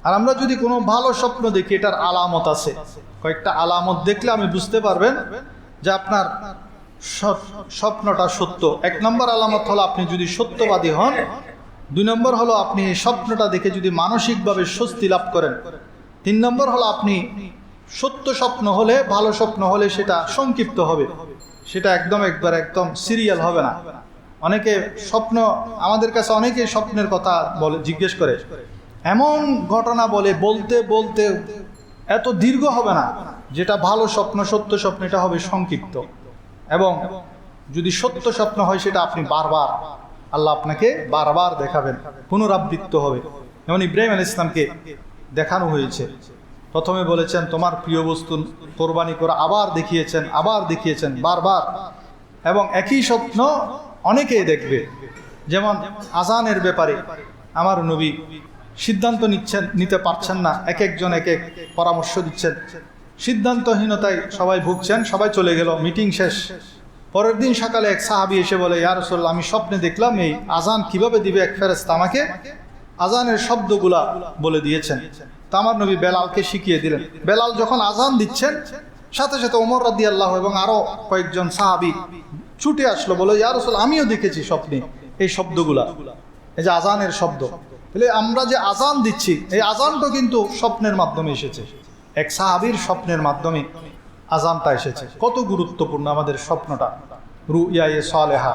আর আমরা যদি কোনো ভালো স্বপ্ন দেখি, এটার আলামত আছে, কয়েকটা আলামত দেখলে আমি বুঝতে পারবেন যে আপনার স্বপ্নটা সত্য। 1 নম্বর আলামত হলো আপনি যদি সত্যবাদী হন। 2 নম্বর হলো আপনি এই স্বপ্নটা দেখে যদি মানসিকভাবে স্বস্তি লাভ করেন। 3 নম্বর হলো আপনি সত্য স্বপ্ন হলে, ভালো স্বপ্ন হলে সেটা সংক্ষিপ্ত হবে, সেটা একদম সিরিয়াল হবে না। অনেকে স্বপ্ন, আমাদের কাছে অনেকে স্বপ্নের কথা বলে, জিজ্ঞেস করে, এমন ঘটনা বলতে বলতে এত দীর্ঘ হবে না। যেটা ভালো স্বপ্ন, সত্য স্বপ্ন, এটা হবে সংক্ষিপ্ত। এবং যদি সত্য স্বপ্ন হয় সেটা আপনি বারবার, আল্লাহ আপনাকে বারবার দেখাবেন, পুনরাবৃত্ত হবে। যেমন ইব্রাহিম আলাইহিস সালামকে দেখানো হয়েছে, প্রথমে বলেছেন তোমার প্রিয় বস্তু কোরবানি করা, আবার দেখিয়েছেন বারবার। এবং একই স্বপ্ন অনেকেই দেখবে। যেমন আজানের ব্যাপারে আমার নবী সিদ্ধান্ত নিতে পারছেন না, একজন এক পরামর্শ দিচ্ছেন, সিদ্ধান্তহীনতায় সবাই ভুগছেন। সবাই চলে গেল, মিটিং শেষ। পরের দিন সকালে এক সাহাবী এসে বলে, ইয়া রাসূলুল্লাহ, আমি স্বপ্নে দেখলাম এই আজান কিভাবে দিবে এক ফেরেশতা আমাকে আজানের শব্দগুলা বলে দিয়েছেন। তো আমার নবী বেলালকে শিখিয়ে দিলেন। বেলাল যখন আজান দিচ্ছেন, সাথে সাথে ওমর রাদিয়াল্লাহু এবং আরো কয়েকজন সাহাবী ছুটে আসলো, বলে, ইয়া রাসূল, আমিও দেখেছি স্বপ্নে এই শব্দগুলা, এই যে আজানের শব্দ। তাহলে আমরা যে আজান দিচ্ছি, এই আজানটা কিন্তু স্বপ্নের মাধ্যমে এসেছে, এক সাহাবীর স্বপ্নের মাধ্যমে আজানটা এসেছে। কত গুরুত্বপূর্ণ আমাদের স্বপ্নটা। রুইয়ায়ে সালেহা।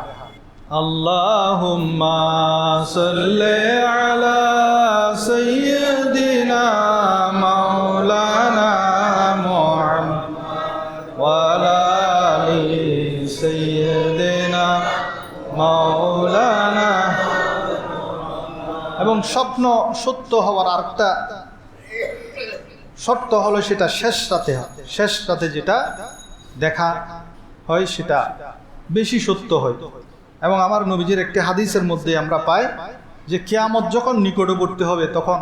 আল্লাহুম্মা সাল্লি আলা সাইয়্যিদিনা মাওলানা মুহাম্মদ ওয়া আলা আলি সাইয়্যিদিনা মাওলানা। এবং স্বপ্ন সত্য হওয়ার আরেকটা শর্ত হলো সেটা শেষ রাতে যেটা দেখা হয় সেটা বেশি সত্য হয়। এবং আমার নবীজির একটি হাদিসের মধ্যে আমরা পাই যে কিয়ামত যখন নিকটবর্তী হবে তখন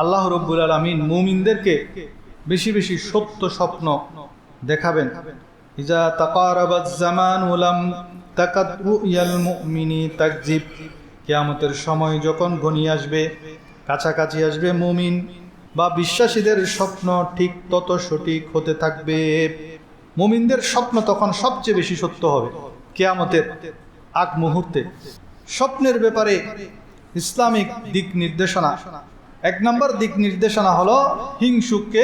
আল্লাহ রাব্বুল আলামিন মুমিনদেরকে বেশি বেশি সত্য স্বপ্ন দেখাবেন। ইজা তাকারাবাজ জামানু লাম তাকাদ রুয়াল মুমিনি তাকজিব। কিয়ামতের সময় যখন ঘনিয়ে আসবে, কাছাকাছি আসবে, মুমিন বা বিশ্বাসীদের স্বপ্ন ঠিক তত সঠিক হতে থাকবে। মুমিনদের স্বপ্ন তখন সবচেয়ে বেশি সত্য হবে কিয়ামতের আগ মুহূর্তে। স্বপ্নের ব্যাপারে ইসলামিক দিক নির্দেশনা, 1 নম্বর দিক নির্দেশনা হলো হিংসুককে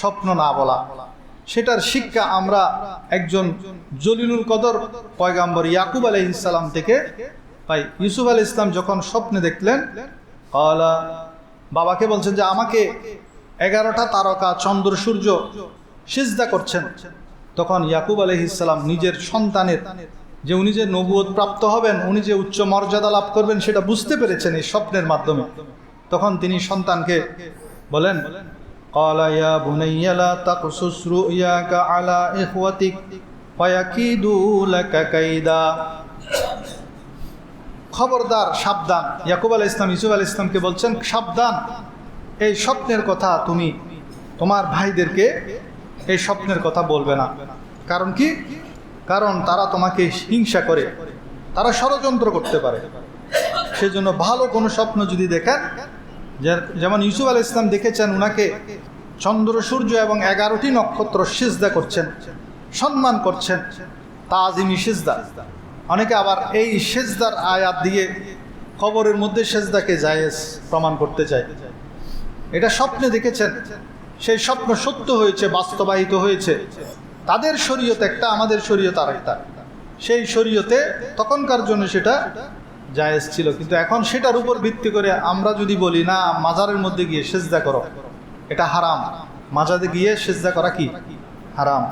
স্বপ্ন না বলা। সেটার শিক্ষা আমরা একজন জলিলুল কদর পয়গাম্বর ইয়াকুব আলাইহিস সালাম থেকে পাই। ইউসুফ আলাইহিস সালাম যখন স্বপ্নে দেখলেন, ক্বালা, বাবাকে বলছেন যে আমাকে 11টা তারকা, চন্দ্র, সূর্য সিজদা করছেন। তখন ইয়াকুব আলাইহিস সালাম নিজের সন্তানের যে উনি যে নবুয়ত প্রাপ্ত হবেন, উনি যে উচ্চ মর্যাদা লাভ করবেন সেটা বুঝতে পেরেছেন এই স্বপ্নের মাধ্যমে। তখন তিনি সন্তানকে বলেন, ক্বালা ইয়া বুনাইয়া লা তাকসুস রুয়াকা আলা ইখওয়াতিক ফায়াকিদু লাকা কাইদা। খবরদার, সাবধান। ইয়াকুব আলাইহিস সালাম ইউসুফ আলাইহিস সালামকে বলছেন, সাবধান, এই স্বপ্নের কথা তুমি তোমার ভাইদেরকে এই স্বপ্নের কথা বলবে না। কারণ কি? কারণ তারা তোমাকে হিংসা করে, তারা ষড়যন্ত্র করতে পারে। সেজন্য ভালো কোনো স্বপ্ন যদি দেখেন, যেমন ইউসুফ আলাইহিস সালাম দেখেছেন উনাকে চন্দ্র, সূর্য এবং 11টি নক্ষত্র সিজদা করছেন, সম্মান করছেন, তাজিমি সিজদা। অনেকে আবার এই সিজদার আয়াত দিয়ে কবরের মধ্যে সিজদাকে জায়েজ প্রমাণ করতে চায়। এটা স্বপ্নে দেখেছেন, সেই স্বপ্ন সত্য হয়েছে, বাস্তবায়িত হয়েছে। তাদের শরীয়ত একটা, আমাদের শরীয়ত আরেকটা। সেই শরীয়তে তখনকার জন্য সেটা জায়েজ ছিল, কিন্তু এখন সেটার উপর ভিত্তি করে আমরা যদি বলি না মাজারের মধ্যে গিয়ে সিজদা করো, এটা হারাম। মাজারে গিয়ে সিজদা করা কি? হারাম।